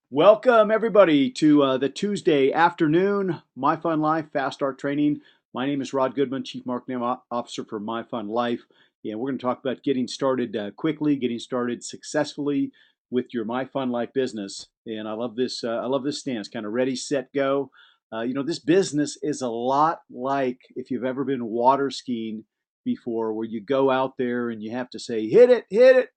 Welcome, everybody, to the Tuesday afternoon My Fun Life Fast Start Training. My name is Rod Goodman, Chief Marketing Officer for My Fun Life. And we're going to talk about getting started quickly, getting started successfully with your My Fun Life business. And I love this. I love this stance, kind of ready, set, go. This business is a lot like if you've ever been water skiing before, where you go out there and you have to say, hit it,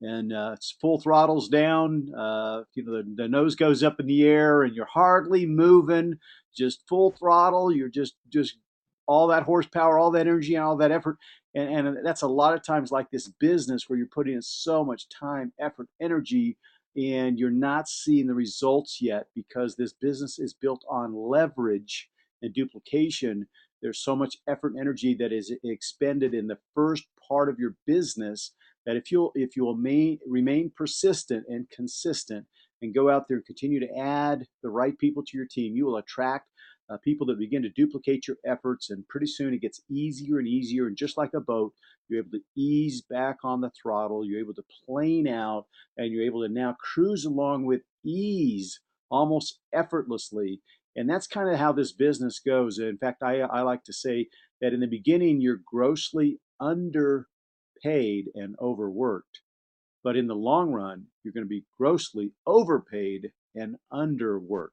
and it's full throttles down. The nose goes up in the air, and you're hardly moving, just full throttle. You're just all that horsepower, all that energy, and all that effort. And that's a lot of times like this business where you're putting in so much time, effort, energy, and you're not seeing the results yet because this business is built on leverage and duplication. There's so much effort and energy that is expended in the first part of your business that if you'll remain persistent and consistent and go out there and continue to add the right people to your team, you will attract people that begin to duplicate your efforts, and pretty soon it gets easier and easier. And just like a boat, you're able to ease back on the throttle, you're able to plane out, and you're able to now cruise along with ease, almost effortlessly. And that's kind of how this business goes. In fact, I like to say that in the beginning, you're grossly underpaid and overworked. But in the long run, you're going to be grossly overpaid and underworked.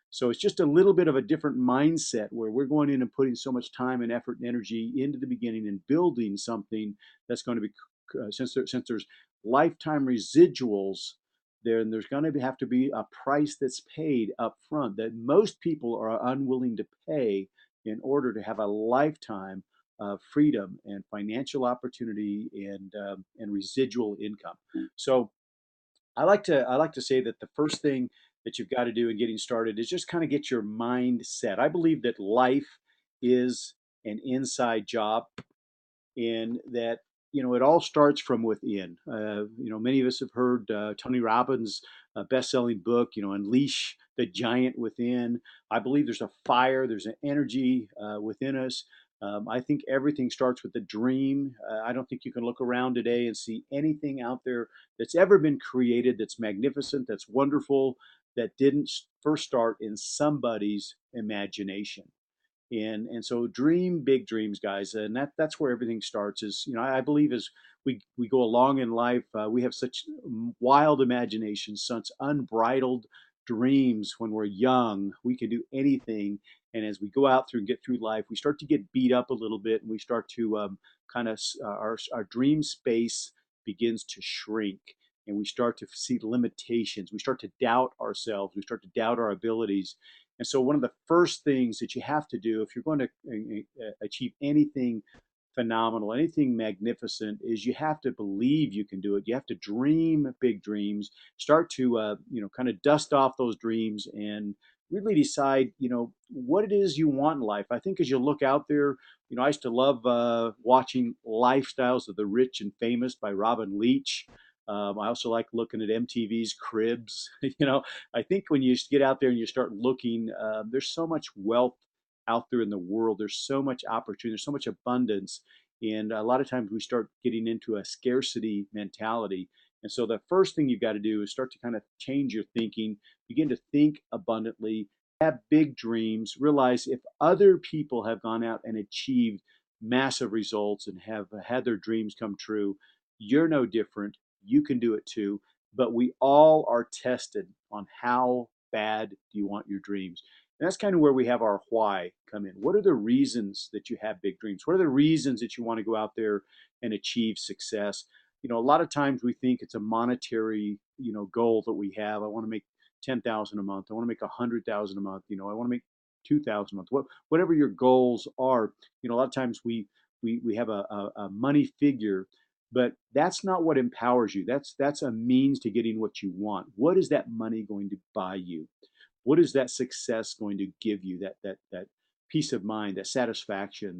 So it's just a little bit of a different mindset where we're going in and putting so much time and effort and energy into the beginning and building something that's going to be, since there's lifetime residuals there, and there's going to have to be a price that's paid up front that most people are unwilling to pay in order to have a lifetime of freedom and financial opportunity and residual income. So I like to say that the first thing that you've got to do in getting started is just kind of get your mind set. I believe that life is an inside job, and that it all starts from within. Many of us have heard Tony Robbins' best-selling book, Unleash the Giant Within. I believe there's a fire, there's an energy within us. I think everything starts with a dream. I don't think you can look around today and see anything out there that's ever been created that's magnificent, that's wonderful, that didn't first start in somebody's imagination. And so dream big dreams, guys, and that's where everything starts. Is I believe as we go along in life, we have such wild imaginations, such unbridled dreams. When we're young, we can do anything, and as we go out through and get through life, we start to get beat up a little bit, and we start to kind of our dream space begins to shrink, and we start to see limitations. We start to doubt ourselves. We start to doubt our abilities. And so, one of the first things that you have to do if you're going to achieve anything phenomenal, anything magnificent, is you have to believe you can do it. You have to dream big dreams. Start to, kind of dust off those dreams and really decide, what it is you want in life. I think as you look out there, I used to love watching Lifestyles of the Rich and Famous by Robin Leach. I also like looking at MTV's Cribs. I think when you get out there and you start looking, there's so much wealth out there in the world. There's so much opportunity. There's so much abundance. And a lot of times we start getting into a scarcity mentality. And so the first thing you've got to do is start to kind of change your thinking, begin to think abundantly, have big dreams, realize if other people have gone out and achieved massive results and have had their dreams come true, you're no different. You can do it too. But we all are tested on how bad do you want your dreams. And that's kind of where we have our why come in. What are the reasons that you have big dreams? What are the reasons that you want to go out there and achieve success? A lot of times we think it's a monetary, goal that we have. I want to make 10,000 a month. I want to make 100,000 a month. I want to make 2,000 a month. Whatever your goals are, a lot of times we have a money figure, but that's not what empowers you. That's a means to getting what you want. What is that money going to buy you? What is that success going to give you? That peace of mind, that satisfaction,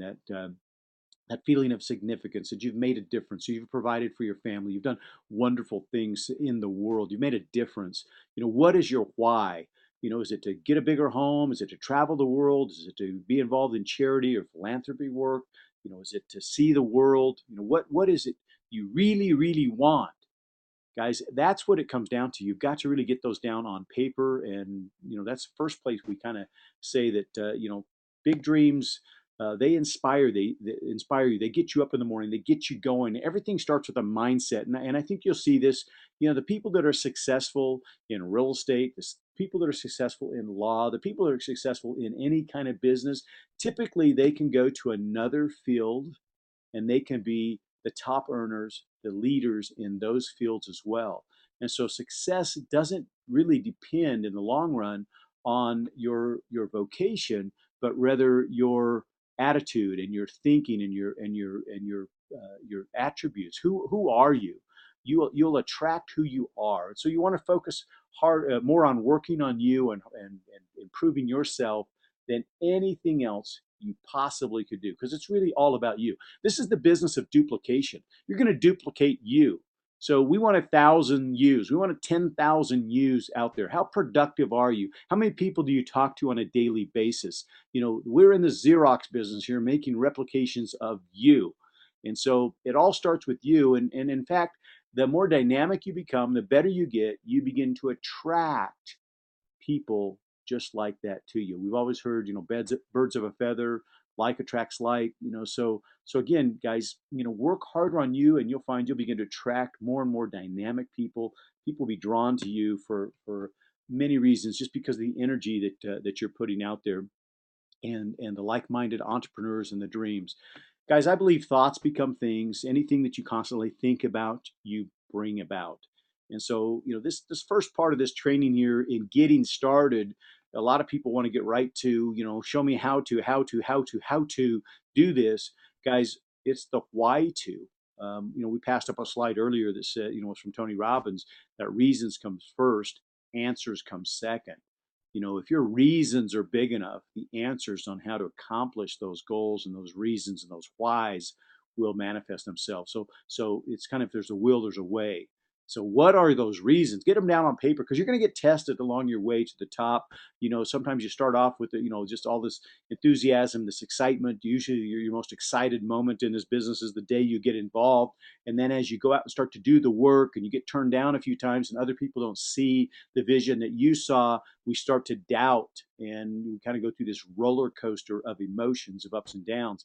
that feeling of significance, that you've made a difference. So you've provided for your family. You've done wonderful things in the world. You've made a difference. What is your why? Is it to get a bigger home? Is it to travel the world? Is it to be involved in charity or philanthropy work? Is it to see the world? What is it you really, really want? Guys, that's what it comes down to. You've got to really get those down on paper, and that's the first place we kind of say that big dreams. They inspire. They inspire you. They get you up in the morning. They get you going. Everything starts with a mindset, and I think you'll see this. The people that are successful in real estate, the people that are successful in law, the people that are successful in any kind of business, typically they can go to another field and they can be the top earners, the leaders in those fields as well. And so success doesn't really depend in the long run on your vocation, but rather your attitude and your thinking and your attributes. Who are you? You'll attract who you are. So you want to focus more on working on you and improving yourself than anything else you possibly could do, because it's really all about you. This is the business of duplication. You're going to duplicate you. So we want 1,000 yous. We want 10,000 yous out there. How productive are you? How many people do you talk to on a daily basis? We're in the Xerox business here, making replications of you. And so it all starts with you. And in fact, the more dynamic you become, the better you get, you begin to attract people just like that to you. We've always heard, birds of a feather, like attracts like, so again, guys, work harder on you and you'll find you'll begin to attract more and more dynamic people. People will be drawn to you for many reasons, just because of the energy that you're putting out there, and the like-minded entrepreneurs and the dreams. Guys, I believe thoughts become things. Anything that you constantly think about, you bring about. And so, this first part of this training here in getting started, a lot of people want to get right to, show me how to do this. Guys, it's the why to. We passed up a slide earlier that said, it's from Tony Robbins, that reasons comes first, answers come second. If your reasons are big enough, the answers on how to accomplish those goals and those reasons and those whys will manifest themselves. So it's kind of, if there's a will, there's a way. So what are those reasons? Get them down on paper, because you're going to get tested along your way to the top. Sometimes you start off with, just all this enthusiasm, this excitement. Usually your most excited moment in this business is the day you get involved. And then as you go out and start to do the work and you get turned down a few times and other people don't see the vision that you saw, we start to doubt, and we kind of go through this roller coaster of emotions, of ups and downs.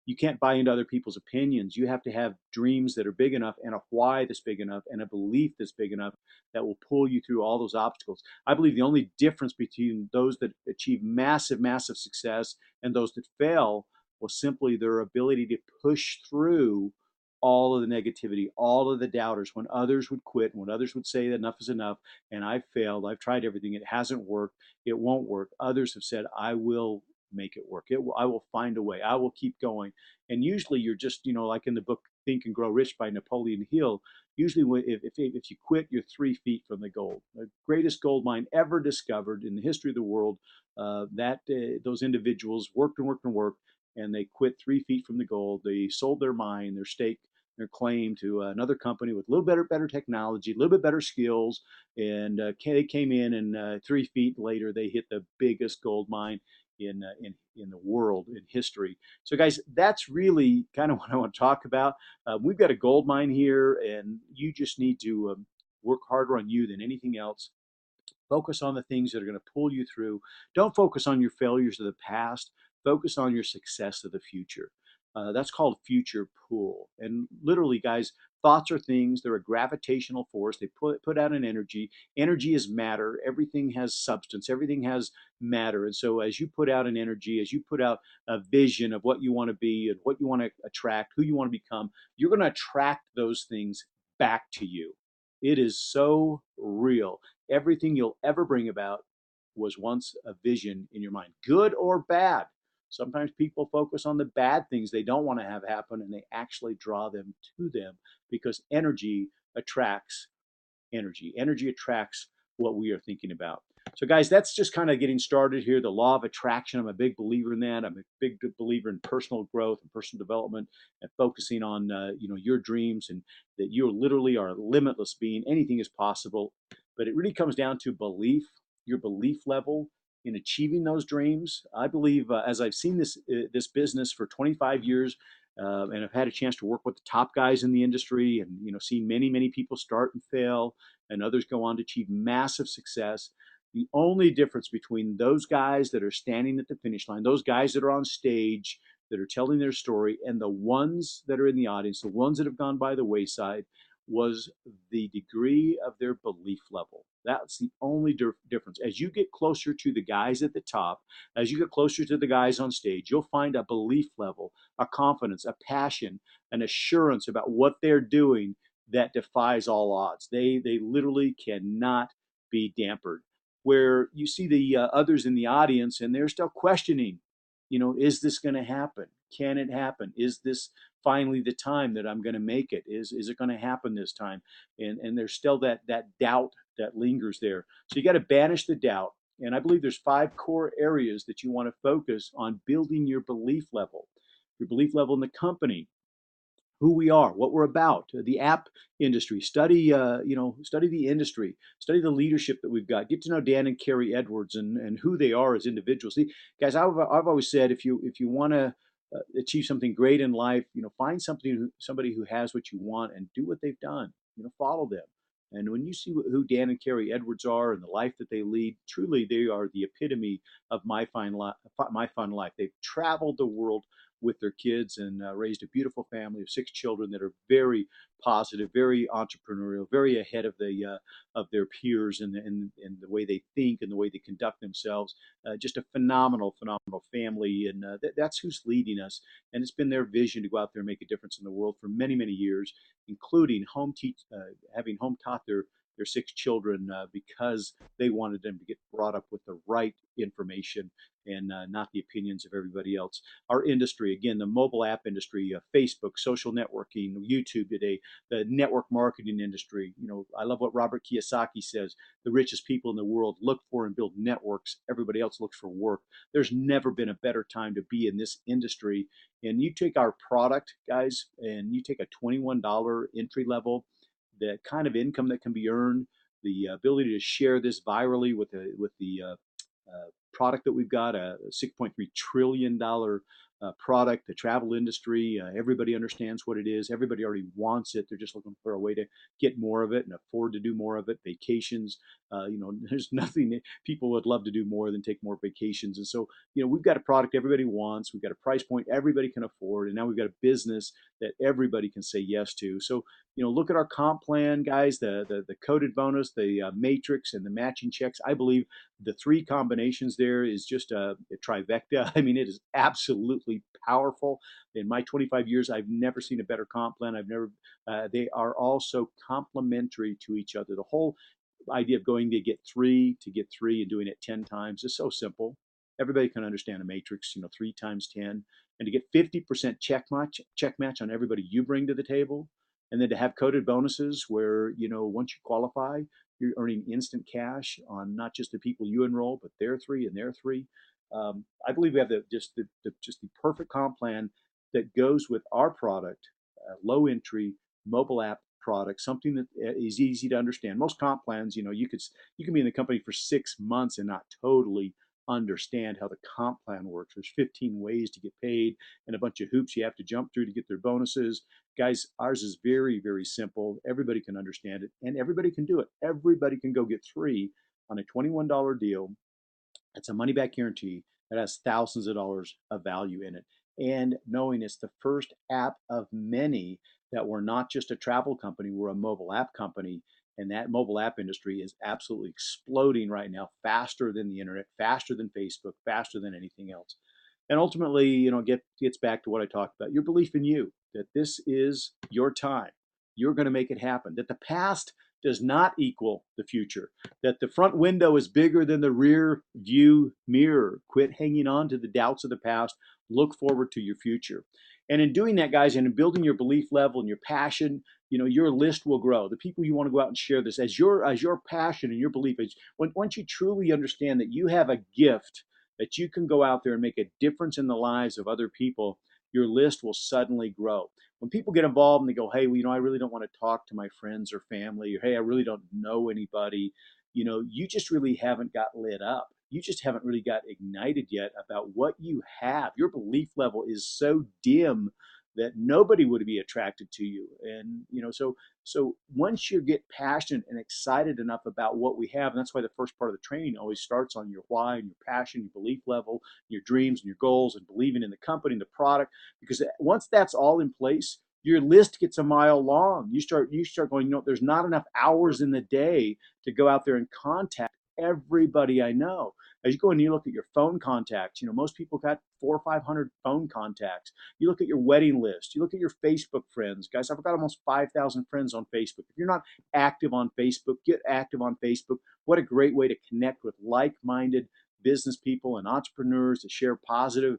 You can't buy into other people's opinions. You have to have dreams that are big enough, and a why that's big enough, and a belief that's big enough that will pull you through all those obstacles. I believe the only difference between those that achieve massive, massive success and those that fail was simply their ability to push through all of the negativity, all of the doubters, when others would quit, when others would say that enough is enough, and I've failed, I've tried everything, it hasn't worked, it won't work. Others have said, I will make it work. I will find a way. I will keep going. And usually you're just, like in the book Think and Grow Rich by Napoleon Hill, usually if you quit, you're 3 feet from the gold. The greatest gold mine ever discovered in the history of the world, those individuals worked and worked and worked, and they quit 3 feet from the gold. They sold their mine, their stake, their claim to another company with a little better technology, a little bit better skills, and they came in, and 3 feet later they hit the biggest gold mine in the world, in history. So guys, that's really kind of what I want to talk about. We've got a gold mine here, and you just need to work harder on you than anything else. Focus on the things that are going to pull you through. Don't focus on your failures of the past. Focus on your success of the future. That's called future pull. And literally, guys, thoughts are things. They're a gravitational force. They put out an energy. Energy is matter. Everything has substance. Everything has matter. And so as you put out an energy, as you put out a vision of what you want to be and what you want to attract, who you want to become, you're going to attract those things back to you. It is so real. Everything you'll ever bring about was once a vision in your mind, good or bad. Sometimes people focus on the bad things they don't want to have happen, and they actually draw them to them, because energy attracts energy. Energy attracts what we are thinking about. So guys, that's just kind of getting started here. The law of attraction, I'm a big believer in that. I'm a big believer in personal growth and personal development, and focusing on your dreams, and that you literally are a limitless being. Anything is possible, but it really comes down to belief, your belief level in achieving those dreams. I believe, as I've seen this business for 25 years, And I've had a chance to work with the top guys in the industry, and seen many people start and fail, and others go on to achieve massive success. The only difference between those guys that are standing at the finish line, those guys that are on stage that are telling their story, and the ones that are in the audience, the ones that have gone by the wayside, was the degree of their belief level. That's the only difference. As you get closer to the guys at the top, as you get closer to the guys on stage, you'll find a belief level, a confidence, a passion, an assurance about what they're doing that defies all odds. They literally cannot be dampered. Where you see the others in the audience and they're still questioning, is this going to happen? Can it happen? Is this finally the time that I'm going to make it? Is it going to happen this time? And there's still that doubt that lingers there. So you got to banish the doubt. And I believe there's 5 core areas that you want to focus on building your belief level. Your belief level in the company, who we are, what we're about, the app industry. Study the industry, study the leadership that we've got. Get to know Dan and Carrie Edwards and who they are as individuals. See, guys, I've always said if you want to achieve something great in life, find somebody who has what you want and do what they've done. Follow them. And when you see who Dan and Carrie Edwards are and the life that they lead, truly they are the epitome of My Fun Life. They've traveled the world with their kids and raised a beautiful family of 6 children that are very positive, very entrepreneurial, very ahead of their peers in the way they think and the way they conduct themselves. Just a phenomenal family, and that's who's leading us. And it's been their vision to go out there and make a difference in the world for many years, including having home taught their 6 children because they wanted them to get brought up with the right information and not the opinions of everybody else. Our industry, again, the mobile app industry, Facebook, social networking, YouTube today, the network marketing industry. I love what Robert Kiyosaki says: the richest people in the world look for and build networks. Everybody else looks for work. There's never been a better time to be in this industry. And you take our product, guys, and you take a $21 entry level, the kind of income that can be earned, the ability to share this virally with the product that we've got, a $6.3 trillion product, the travel industry. Everybody understands what it is. Everybody already wants it. They're just looking for a way to get more of it and afford to do more of it. Vacations, there's nothing people would love to do more than take more vacations. And so, we've got a product everybody wants. We've got a price point everybody can afford. And now we've got a business that everybody can say yes to. So, look at our comp plan, guys, the coded bonus, the matrix, and the matching checks. I believe the 3 combinations there is just a trifecta. I mean, it is absolutely powerful. In my 25 years, I've never seen a better comp plan. They are all so complementary to each other. The whole idea of going to get three and doing it 10 times is so simple. Everybody can understand a matrix, 3 times 10, and to get 50% check match on everybody you bring to the table. And then to have coded bonuses where, once you qualify, you're earning instant cash on not just the people you enroll, but their 3 and their 3. I believe we have just the perfect comp plan that goes with our product, low entry mobile app product, something that is easy to understand. Most comp plans, you can be in the company for 6 months and not totally understand how the comp plan works. There's 15 ways to get paid and a bunch of hoops you have to jump through to get their bonuses. Guys, ours is very simple. Everybody can understand it and everybody can do it. Everybody can go get 3 on a $21 deal. It's a money back guarantee that has thousands of dollars of value in it. And knowing it's the first app of many that we're not just a travel company, we're a mobile app company. And that mobile app industry is absolutely exploding right now, faster than the internet, faster than Facebook, faster than anything else. And ultimately, gets back to what I talked about, your belief in you, that this is your time. You're going to make it happen, that the past does not equal the future, that the front window is bigger than the rear view mirror. Quit hanging on to the doubts of the past. Look forward to your future. And in doing that, guys, and in building your belief level and your passion, your list will grow. The people you want to go out and share this as your passion and your belief is, once you truly understand that you have a gift that you can go out there and make a difference in the lives of other people, your list will suddenly grow. When people get involved and they go, hey, well, I really don't want to talk to my friends or family, or hey, I really don't know anybody, you just really haven't got lit up. You just haven't really got ignited yet about what you have. Your belief level is so dim that nobody would be attracted to you. And so once you get passionate and excited enough about what we have, and that's why the first part of the training always starts on your why and your passion, your belief level, your dreams and your goals, and believing in the company and the product. Because once that's all in place, your list gets a mile long. You start going, there's not enough hours in the day to go out there and contact everybody I know. As you go and you look at your phone contacts, most people got 400 or 500 phone contacts. You look at your wedding list, you look at your Facebook friends. Guys, I've got almost 5,000 friends on Facebook. If you're not active on Facebook, get active on Facebook. What a great way to connect with like-minded business people and entrepreneurs to share positive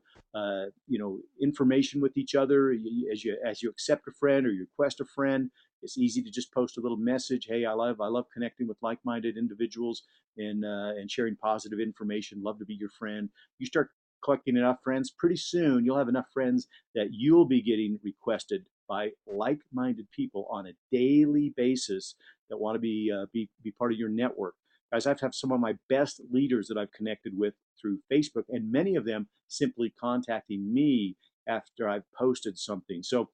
information with each other. As you accept a friend or you request a friend, it's easy to just post a little message. Hey, I love connecting with like-minded individuals and sharing positive information. Love to be your friend. You start collecting enough friends, pretty soon you'll have enough friends that you'll be getting requested by like-minded people on a daily basis that want to be part of your network. Guys, I've had some of my best leaders that I've connected with through Facebook, and many of them simply contacting me after I've posted something. So,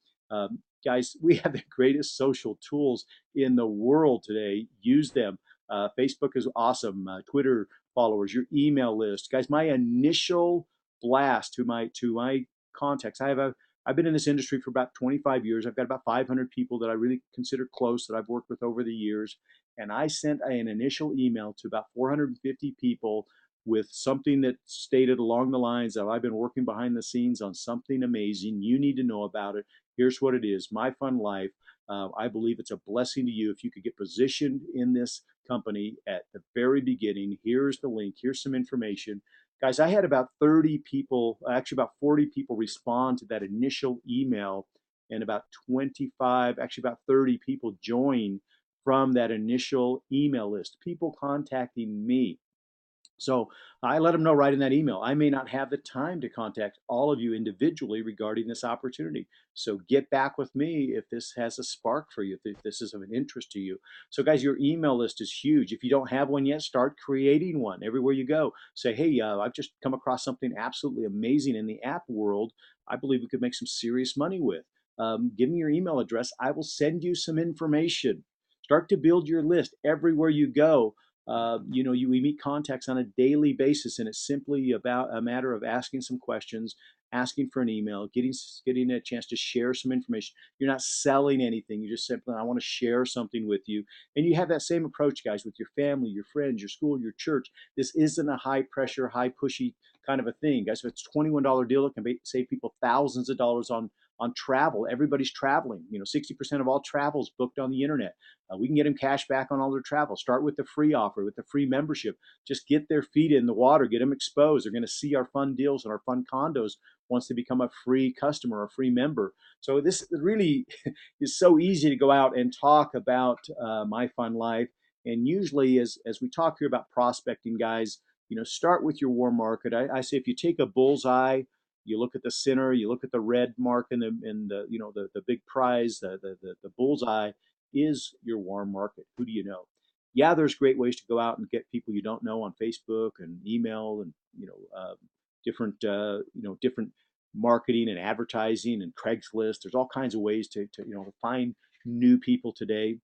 guys, we have the greatest social tools in the world today. Use them. Facebook is awesome. Twitter followers, your email list, guys. My initial blast to my contacts. I've been in this industry for about 25 years. I've got about 500 people that I really consider close that I've worked with over the years. And I sent an initial email to about 450 people with something that stated along the lines of, I've been working behind the scenes on something amazing. You need to know about it. Here's what it is. MyFunLIFE. I believe it's a blessing to you if you could get positioned in this company at the very beginning. Here's the link. Here's some information. Guys, I had about 30 people, actually about 40 people respond to that initial email, and about 25, actually about 30 people join from that initial email list, people contacting me. So I let them know right in that email, I may not have the time to contact all of you individually regarding this opportunity. So get back with me if this has a spark for you, if this is of an interest to you. So guys, your email list is huge. If you don't have one yet, start creating one everywhere you go. Say, hey, I've just come across something absolutely amazing in the app world. I believe we could make some serious money with. Give me your email address. I will send you some information. Start to build your list everywhere you go. We meet contacts on a daily basis, and it's simply about a matter of asking some questions, asking for an email, getting a chance to share some information. You're not selling anything. You just simply, I want to share something with you. And you have that same approach, guys, with your family, your friends, your school, your church. This isn't a high pressure, high pushy kind of a thing, guys. If it's a $21 deal, it can save people thousands of dollars on travel. Everybody's traveling. 60% of all travel is booked on the internet. We can get them cash back on all their travel. Start with the free offer, with the free membership. Just get their feet in the water, get them exposed. They're going to see our fun deals and our fun condos once they become a free customer, a free member. So this really is so easy to go out and talk about MyFunLIFE. And usually, as we talk here about prospecting, guys, start with your warm market. I say if you take a bullseye, you look at the center, you look at the red mark in the big prize, the bullseye is your warm market. Who do you know? Yeah, there's great ways to go out and get people you don't know on Facebook and email and different marketing and advertising and Craigslist. There's all kinds of ways to find new people today.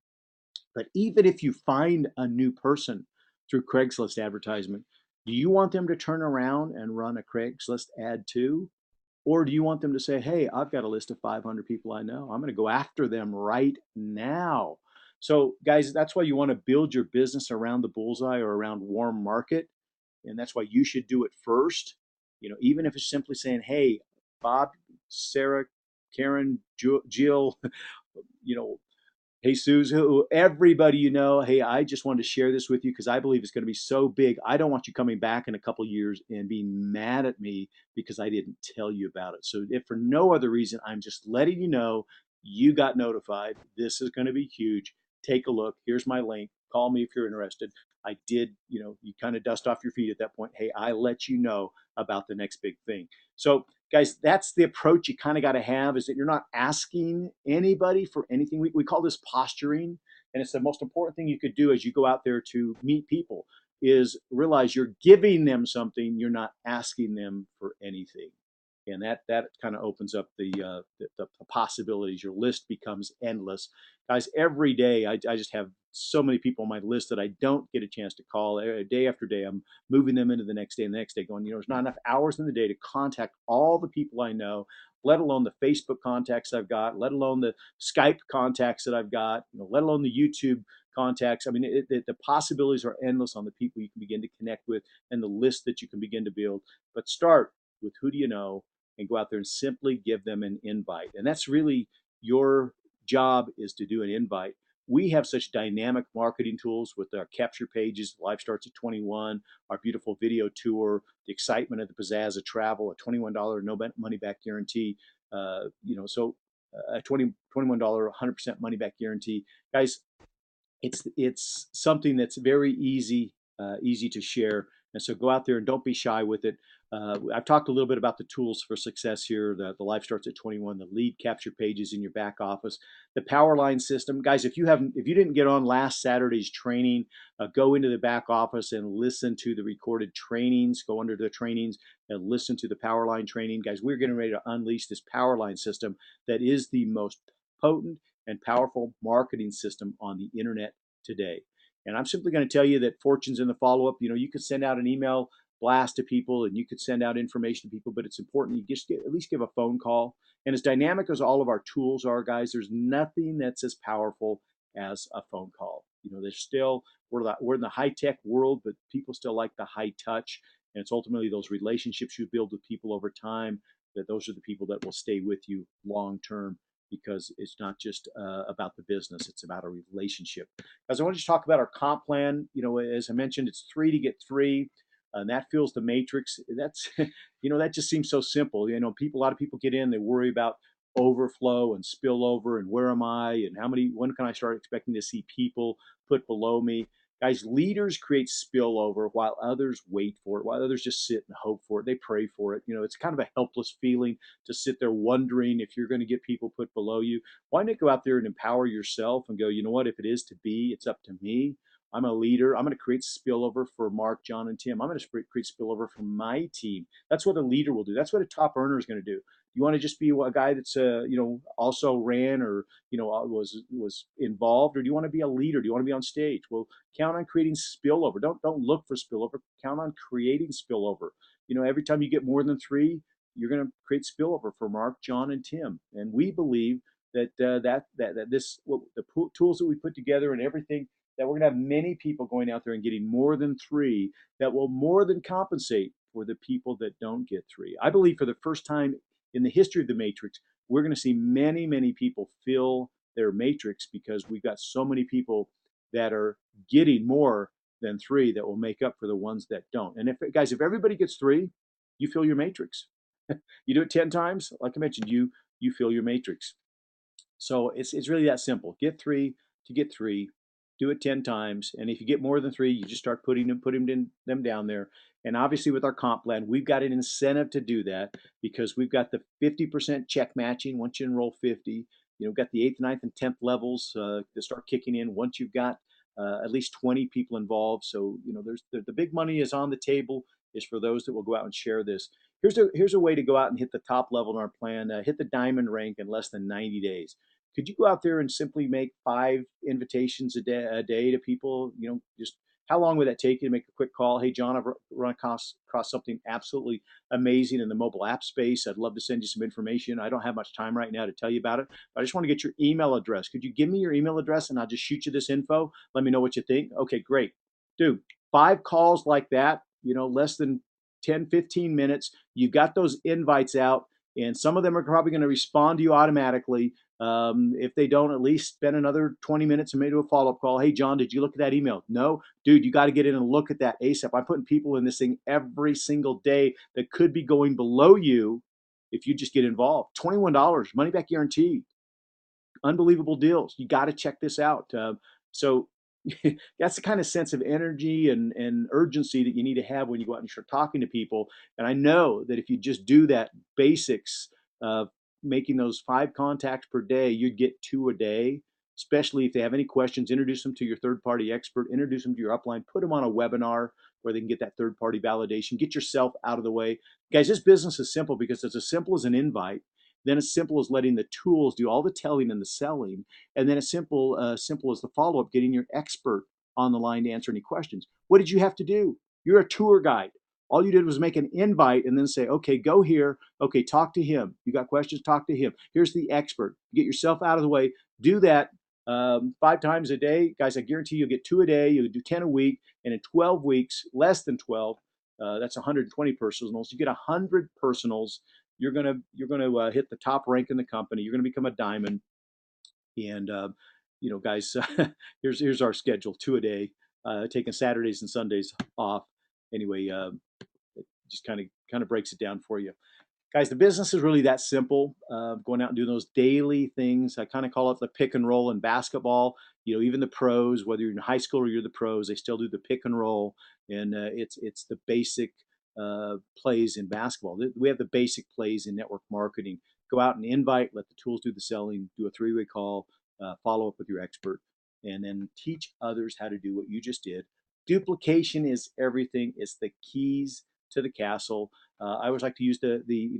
But even if you find a new person through Craigslist advertisement, do you want them to turn around and run a Craigslist ad too? Or do you want them to say, hey, I've got a list of 500 people I know. I'm going to go after them right now. So, guys, that's why you want to build your business around the bullseye or around warm market. And that's why you should do it first. Even if it's simply saying, hey, Bob, Sarah, Karen, Jill, you know, hey, Suze, everybody hey, I just wanted to share this with you because I believe it's going to be so big. I don't want you coming back in a couple of years and being mad at me because I didn't tell you about it. So if for no other reason, I'm just letting you know you got notified. This is going to be huge. Take a look. Here's my link. Call me if you're interested. I did, you kind of dust off your feet at that point. Hey, I let you know about the next big thing. So guys, that's the approach you kind of got to have, is that you're not asking anybody for anything. We call this posturing, and it's the most important thing you could do as you go out there to meet people, is realize you're giving them something, you're not asking them for anything. and that kind of opens up the possibilities. Your list becomes endless, guys. Every day, I just have so many people on my list that I don't get a chance to call. Day after day, I'm moving them into the next day and the next day, going, there's not enough hours in the day to contact all the people I know, let alone the Facebook contacts I've got, let alone the Skype contacts that I've got, let alone the YouTube contacts. I mean, the possibilities are endless on the people you can begin to connect with and the list that you can begin to build. But start with who do you know, and go out there and simply give them an invite. And that's really your job, is to do an invite. We have such dynamic marketing tools with our capture pages. Life starts at 21, our beautiful video tour, the excitement of the pizzazz of travel, a $21 no money back guarantee. So a $21 100% money back guarantee, guys. It's something that's very easy to share. And so go out there and don't be shy with it. I've talked a little bit about the tools for success here. The Life Starts at 21, the lead capture pages in your back office, the power line system, guys. If you didn't get on last Saturday's training, go into the back office and listen to the recorded trainings. Go under the trainings and listen to the power line training, guys. We're getting ready to unleash this power line system that is the most potent and powerful marketing system on the internet today. And I'm simply going to tell you that fortune's in the follow-up. You could send out an email blast to people and you could send out information to people, but it's important you just at least give a phone call. And as dynamic as all of our tools are, guys, there's nothing that's as powerful as a phone call. There's still, we're in the high-tech world, but people still like the high touch. And it's ultimately those relationships you build with people over time, that those are the people that will stay with you long term, because it's not just about the business, it's about a relationship. As I want to talk about our comp plan, as I mentioned, it's 3 to get 3, and that fills the matrix. That's, that just seems so simple. A lot of people get in, they worry about overflow and spillover and where am I and when can I start expecting to see people put below me. Guys, leaders create spillover while others wait for it, while others just sit and hope for it. They pray for it. It's kind of a helpless feeling to sit there wondering if you're going to get people put below you. Why not go out there and empower yourself and go, if it is to be, it's up to me. I'm a leader. I'm going to create spillover for Mark, John, and Tim. I'm going to create spillover for my team. That's what a leader will do. That's what a top earner is going to do. You want to just be a guy that's also ran or was involved, or do you want to be a leader? Do you want to be on stage? Well, count on creating spillover. Don't look for spillover. Count on creating spillover. Every time you get more than 3, you're going to create spillover for Mark, John, and Tim. And we believe that the tools that we put together and everything, that we're going to have many people going out there and getting more than 3 that will more than compensate for the people that don't get 3. I believe for the first time in the history of the matrix, we're going to see many, many people fill their matrix because we've got so many people that are getting more than 3 that will make up for the ones that don't. And if everybody gets 3, you fill your matrix. You do it 10 times, like I mentioned, you fill your matrix. So it's really that simple. Get 3 to get 3. Do it 10 times, and if you get more than 3, you just start putting them down there. And obviously, with our comp plan, we've got an incentive to do that because we've got the 50% check matching once you enroll 50. We've got the 8th, 9th, and 10th levels to start kicking in once you've got at least 20 people involved. So there's the big money is on the table, is for those that will go out and share this. Here's a way to go out and hit the top level in our plan. Hit the diamond rank in less than 90 days. Could you go out there and simply make 5 invitations a day to people? Just how long would that take you to make a quick call? Hey, John, I've run across something absolutely amazing in the mobile app space. I'd love to send you some information. I don't have much time right now to tell you about it, but I just want to get your email address. Could you give me your email address and I'll just shoot you this info? Let me know what you think. Okay, great. Dude, 5 calls like that, less than 10, 15 minutes. You got those invites out, and some of them are probably going to respond to you automatically. If they don't, at least spend another 20 minutes and maybe do a follow-up call. Hey, John, did you look at that email? No? Dude, you got to get in and look at that ASAP. I'm putting people in this thing every single day that could be going below you if you just get involved. $21, money back guarantee. Unbelievable deals. You got to check this out. So that's the kind of sense of energy and urgency that you need to have when you go out and you start talking to people. And I know that if you just do that basics of making those 5 contacts per day, you'd get 2 a day. Especially if they have any questions, introduce them to your third-party expert, introduce them to your upline, put them on a webinar. where they can get that third-party validation. Get yourself out of the way. Guys, this business is simple because it's as simple as an invite, then as simple as letting the tools do all the telling and the selling, and then as simple as the follow-up, getting your expert on the line to answer any questions. What did you have to do? You're a tour guide. All you did was make an invite and then say, okay, go here. Okay, talk to him. You got questions? Talk to him. Here's the expert. Get yourself out of the way. Do that 5 times a day. Guys, I guarantee you'll get 2 a day. You'll do 10 a week. And in 12 weeks, less than 12, that's 120 personals. You get 100 personals. You're gonna hit the top rank in the company. You're gonna become a diamond. And guys, here's our schedule: 2 a day, taking Saturdays and Sundays off. Anyway, it just kind of breaks it down for you. Guys, the business is really that simple. Going out and doing those daily things. I kind of call it the pick and roll in basketball. Even the pros, whether you're in high school or you're the pros, they still do the pick and roll, and it's the basic plays in basketball. We have the basic plays in network marketing. Go out and invite, let the tools do the selling, do a 3-way call, follow up with your expert, and then teach others how to do what you just did. Duplication is everything. It's the keys to the castle. I always like to use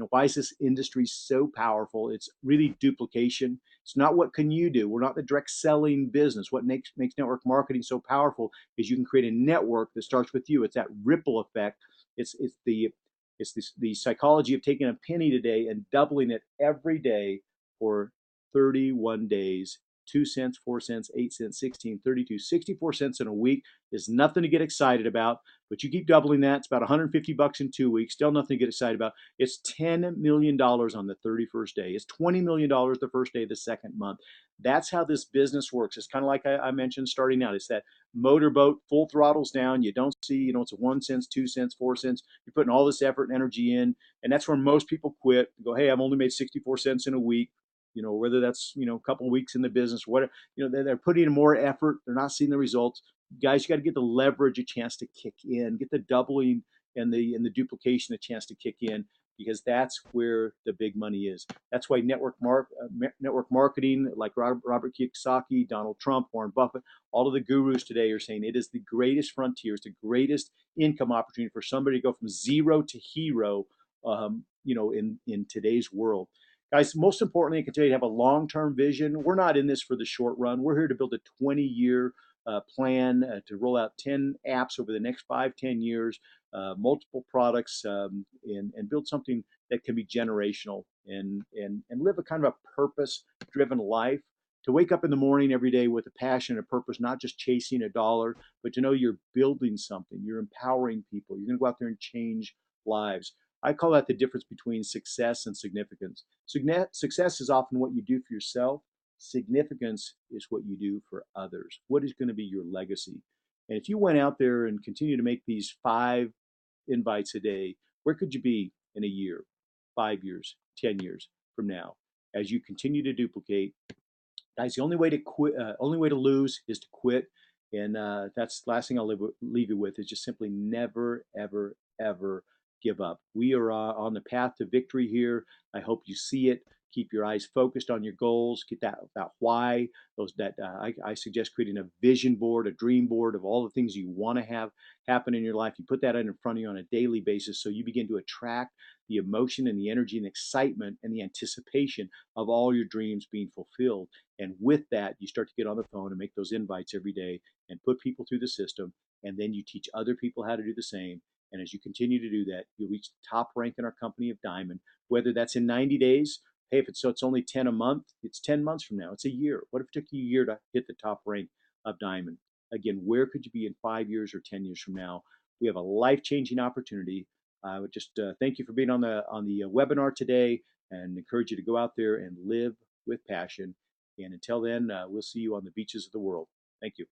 why is this industry so powerful? It's really duplication. It's not what can you do. We're not the direct selling business. What makes network marketing so powerful is you can create a network that starts with you. It's that ripple effect. It's the psychology of taking a penny today and doubling it every day for 31 days. 2 cents, 4 cents, 8 cents, 16, 32, 64 cents in a week is nothing to get excited about, but you keep doubling that. It's about 150 bucks in 2 weeks. Still nothing to get excited about. It's $10 million on the 31st day. It's $20 million the first day of the second month. That's how this business works. It's kind of like I mentioned starting out. It's that motorboat, full throttles down. You don't see, it's a 1 cent, 2 cents, 4 cents. You're putting all this effort and energy in, and that's where most people quit. Go, hey, I've only made 64 cents in a week. Whether that's, a couple of weeks in the business, whatever, they're putting in more effort. They're not seeing the results. Guys, you got to get the leverage a chance to kick in, get the doubling and the duplication a chance to kick in, because that's where the big money is. That's why network marketing, like Robert Kiyosaki, Donald Trump, Warren Buffett, all of the gurus today are saying it is the greatest frontier. It's the greatest income opportunity for somebody to go from zero to hero, in today's world. Guys, most importantly, I can tell you to have a long-term vision. We're not in this for the short run. We're here to build a 20-year plan to roll out 10 apps over the next 5-10 years, multiple products, and build something that can be generational and live a kind of a purpose-driven life. To wake up in the morning every day with a passion and a purpose, not just chasing a dollar, but to know you're building something, you're empowering people, you're going to go out there and change lives. I call that the difference between success and significance. Success is often what you do for yourself. Significance is what you do for others. What is going to be your legacy? And if you went out there and continue to make these 5 invites a day, where could you be in a year, 5 years, 10 years from now, as you continue to duplicate? Guys, the only way to quit, only way to lose is to quit. And that's the last thing I'll leave you with is just simply never, ever, ever give up. We are on the path to victory here. I hope you see it. Keep your eyes focused on your goals. Get that why. I suggest creating a vision board, a dream board of all the things you want to have happen in your life. You put that in front of you on a daily basis, so you begin to attract the emotion and the energy and excitement and the anticipation of all your dreams being fulfilled. And with that, you start to get on the phone and make those invites every day and put people through the system. And then you teach other people how to do the same. And as you continue to do that, you'll reach the top rank in our company of Diamond, whether that's in 90 days. Hey, if it's only 10 a month, it's 10 months from now. It's a year. What if it took you a year to hit the top rank of Diamond? Again, where could you be in 5 years or 10 years from now? We have a life-changing opportunity. I would just thank you for being on the webinar today, and encourage you to go out there and live with passion. And until then, we'll see you on the beaches of the world. Thank you.